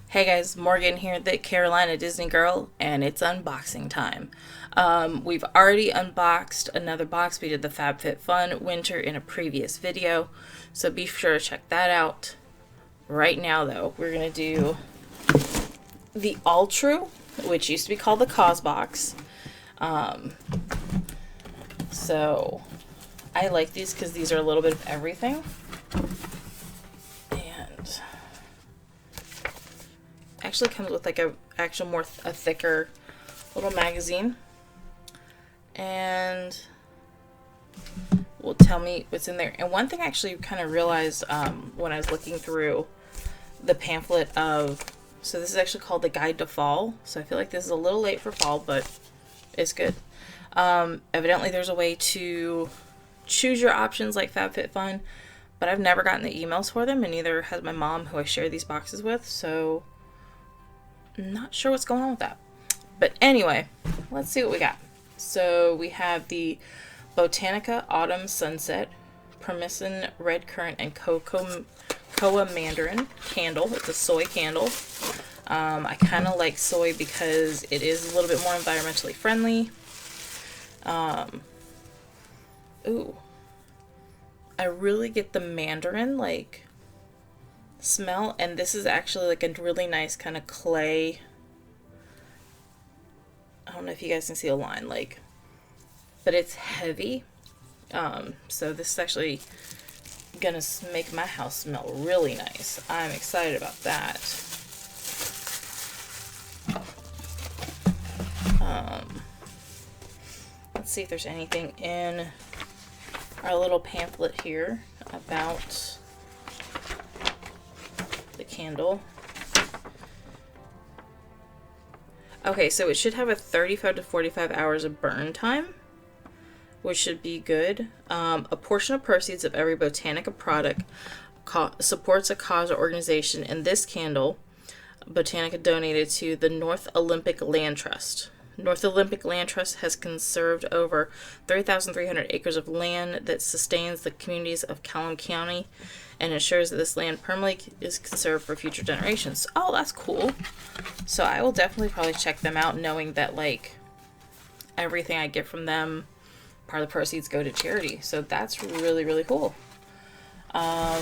Hey guys, Morgan here, the Carolina Disney girl, and it's unboxing time. We've already unboxed another box. We did the FabFitFun Winter in a previous video, so be sure to check that out. Right now, though, we're going to do the AllTrue, which used to be called the Cause Box. So I like these because these are a little bit of everything. And actually comes with like a thicker little magazine, and will tell me what's in there. And one thing I actually kind of realized when I was looking through the pamphlet of, so this is actually called the Guide to Fall, so I feel like this is a little late for fall, but it's good. Evidently there's a way to choose your options like FabFitFun, but I've never gotten the emails for them, and neither has my mom, who I share these boxes with, so not sure what's going on with that. But anyway, let's see what we got. So we have the Botanica Autumn Sunset Persimmon Red Currant and Cocoa Mandarin candle. It's a soy candle. I kind of like soy because it is a little bit more environmentally friendly. Ooh, I really get the mandarin like smell, and this is actually like a really nice kind of clay. I don't know if you guys can see a line, like, but it's heavy. So this is actually gonna make my house smell really nice. I'm excited about that. Let's see if there's anything in our little pamphlet here about the candle. Okay, so it should have a 35 to 45 hours of burn time, which should be good. A portion of proceeds of every Botanica product supports a cause or organization. In this candle, Botanica donated to the North Olympic Land Trust. North Olympic Land Trust has conserved over 3,300 acres of land that sustains the communities of Clallam County and ensures that this land permanently is conserved for future generations. Oh, that's cool. So I will definitely probably check them out, knowing that like everything I get from them, part of the proceeds go to charity. So that's really, really cool. All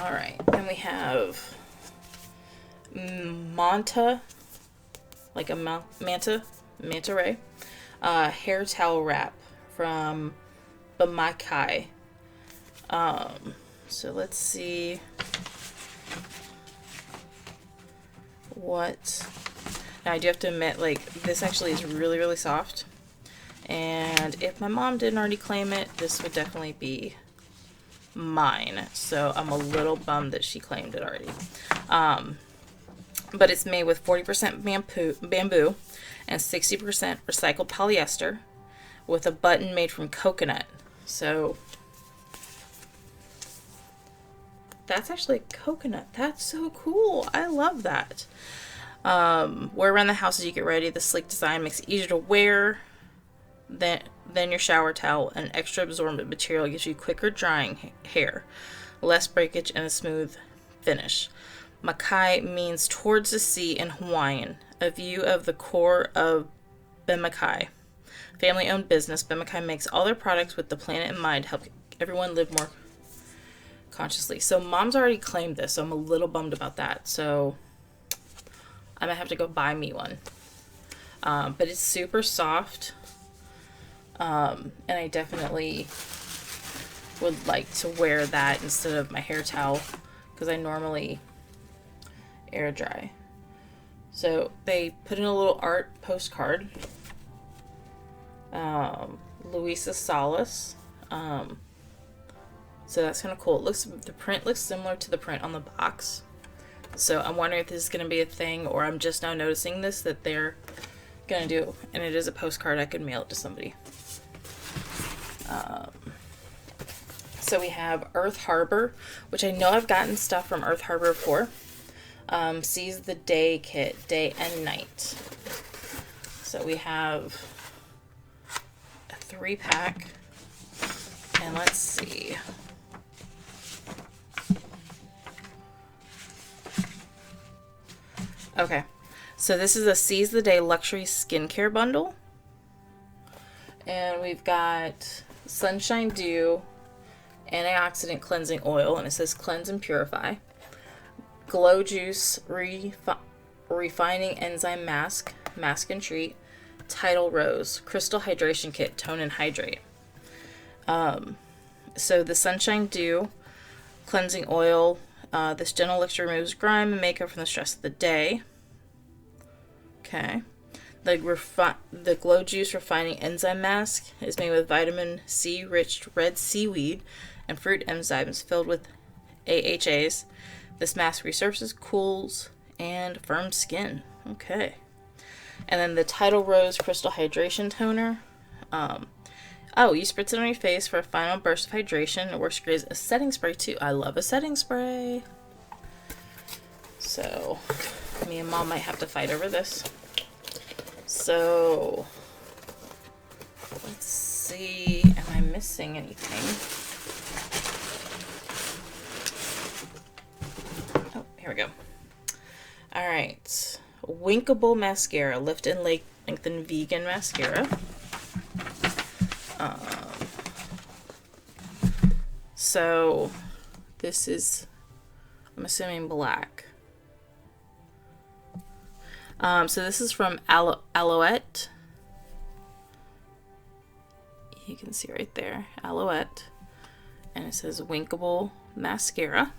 right, then we have Manta, like a manta ray, hair towel wrap from Makai. So let's see what. Now I do have to admit, like, this actually is really, really soft. And if my mom didn't already claim it, this would definitely be mine. So I'm a little bummed that she claimed it already. But it's made with 40% bamboo and 60% recycled polyester with a button made from coconut. So that's actually coconut. That's so cool. I love that. Wear around the house as you get ready. The sleek design makes it easier to wear than your shower towel. An extra absorbent material gives you quicker drying hair, less breakage, and a smooth finish. Makai means towards the sea in Hawaiian, a view of the core of Makai. Family-owned business, Makai makes all their products with the planet in mind to help everyone live more consciously. So mom's already claimed this, so I'm a little bummed about that. So I might have to go buy me one. But it's super soft. And I definitely would like to wear that instead of my hair towel, because I normally air dry. So they put in a little art postcard. Luisa Salas. So that's kind of cool. The print looks similar to the print on the box. So I'm wondering if this is going to be a thing, or I'm just now noticing this, that they're going to do. And it is a postcard. I could mail it to somebody. So we have Earth Harbor, which I know I've gotten stuff from Earth Harbor before. Seize the Day kit, day and night. So we have a 3-pack. And let's see. Okay, so this is a Seize the Day Luxury Skincare Bundle. And we've got Sunshine Dew, Antioxidant Cleansing Oil, and it says Cleanse and Purify. Glow Juice Refining Enzyme Mask, Mask and Treat. Tidal Rose Crystal Hydration Kit, Tone and Hydrate. So the Sunshine Dew Cleansing Oil, this gentle elixir removes grime and makeup from the stress of the day. Okay. The Glow Juice Refining Enzyme Mask is made with vitamin C-rich red seaweed and fruit enzymes filled with AHAs. This mask resurfaces, cools, and firms skin. Okay. And then the Tidal Rose Crystal Hydration Toner. You spritz it on your face for a final burst of hydration. It works great as a setting spray too. I love a setting spray. So, me and Mom might have to fight over this. So, let's see. Am I missing anything? Oh, here we go. All right. Winkable Mascara. Lift and Lengthen Vegan Mascara. So, this is, I'm assuming, black. So this is from Alouette. You can see right there, Alouette. And it says Winkable Mascara.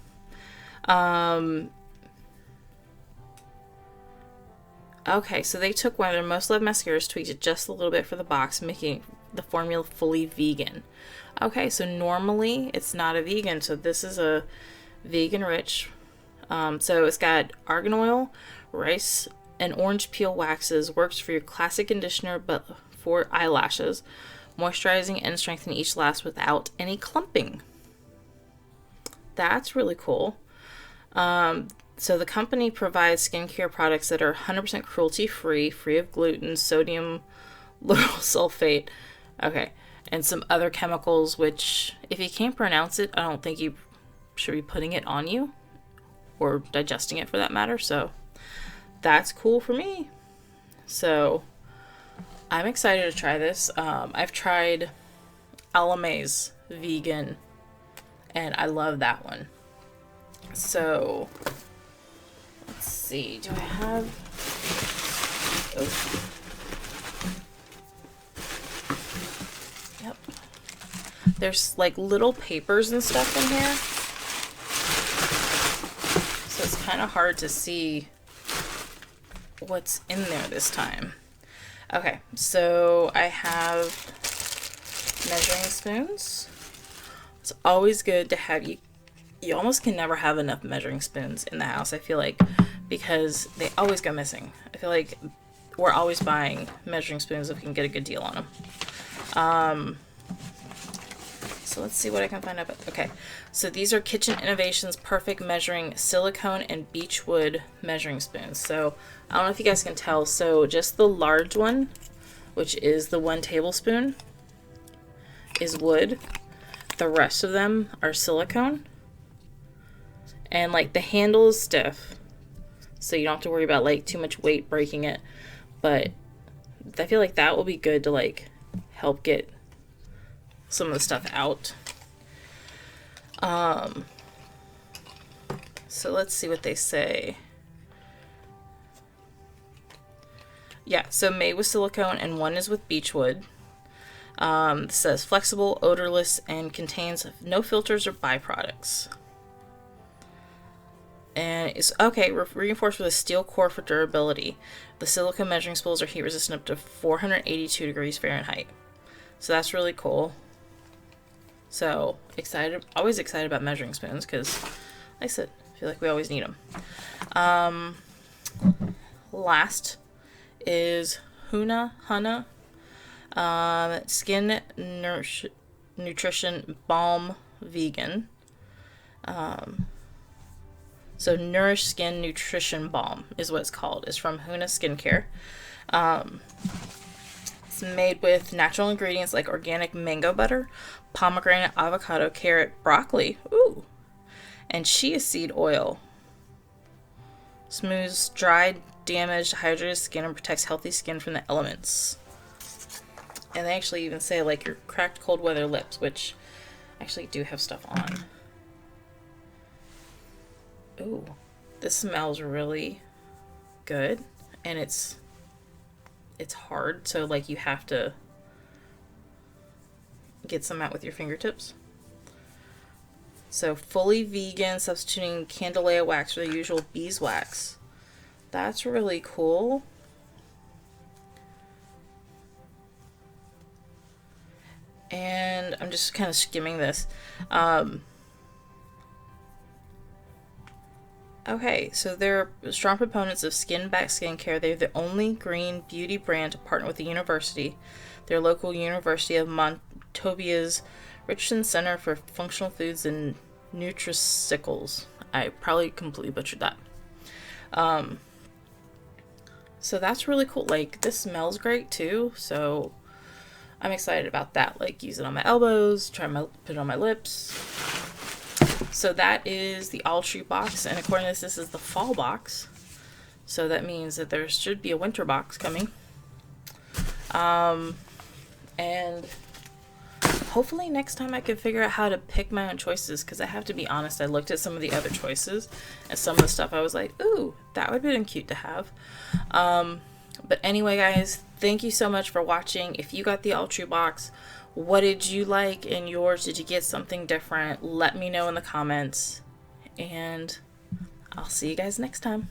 Okay, so they took one of their most loved mascaras, tweaked it just a little bit for the box, making the formula fully vegan. Okay, so normally it's not a vegan, so this is a vegan rich. So it's got argan oil, rice, and orange peel waxes. Works for your classic conditioner, but for eyelashes, moisturizing and strengthening each lash without any clumping. That's really cool. So the company provides skincare products that are 100% cruelty-free, free of gluten, sodium lauryl sulfate, okay, and some other chemicals, which, if you can't pronounce it, I don't think you should be putting it on you, or digesting it for that matter, so that's cool for me. So, I'm excited to try this. I've tried Alame's vegan, and I love that one. So, let's see. Do I have... Oh. Yep. There's like little papers and stuff in here. So it's kind of hard to see what's in there this time. Okay, so I have measuring spoons. It's always good to have you almost can never have enough measuring spoons in the house, I feel like, because they always go missing. I feel like we're always buying measuring spoons if we can get a good deal on them. So let's see what I can find out. Okay, so these are Kitchen Innovations Perfect Measuring Silicone and Beechwood measuring spoons. So I don't know if you guys can tell. So just the large one, which is the 1 tablespoon, is wood. The rest of them are silicone. And like the handle is stiff, so you don't have to worry about like too much weight breaking it. But I feel like that will be good to like help get some of the stuff out. So let's see what they say. Yeah, so made with silicone and one is with beechwood. It says flexible, odorless, and contains no filters or byproducts. And it's okay, reinforced with a steel core for durability. The silicone measuring spools are heat resistant up to 482 degrees Fahrenheit. So that's really cool. So excited, always excited about measuring spoons because, like I said, I feel like we always need them. Last is Huna Skin Nutrition Balm Vegan. So Nourish Skin Nutrition Balm is what it's called. It's from Huna Skincare. It's made with natural ingredients like organic mango butter, pomegranate, avocado, carrot, broccoli, and chia seed oil. Smooths dried, damaged, dehydrated skin and protects healthy skin from the elements. And they actually even say like your cracked cold weather lips, which I actually do have stuff on. Ooh, this smells really good, and it's hard, so like you have to get some out with your fingertips. So fully vegan, substituting Candelea wax for the usual beeswax. That's really cool. And I'm just kind of skimming this. Okay, so they're strong proponents of skin-back skincare. They're the only green beauty brand to partner with a university. Their local University of Montobia's Richardson Center for Functional Foods and Nutraceuticals. I probably completely butchered that. So that's really cool. Like, this smells great too, so I'm excited about that. Like, use it on my elbows, put it on my lips. So that is the AllTrue box, and according to this is the fall box. So that means that there should be a winter box coming. And hopefully next time I can figure out how to pick my own choices, because I have to be honest, I looked at some of the other choices, and some of the stuff I was like, ooh, that would have been cute to have. But anyway, guys, thank you so much for watching. If you got the AllTrue box, what did you like in yours? Did you get something different? Let me know in the comments, and I'll see you guys next time.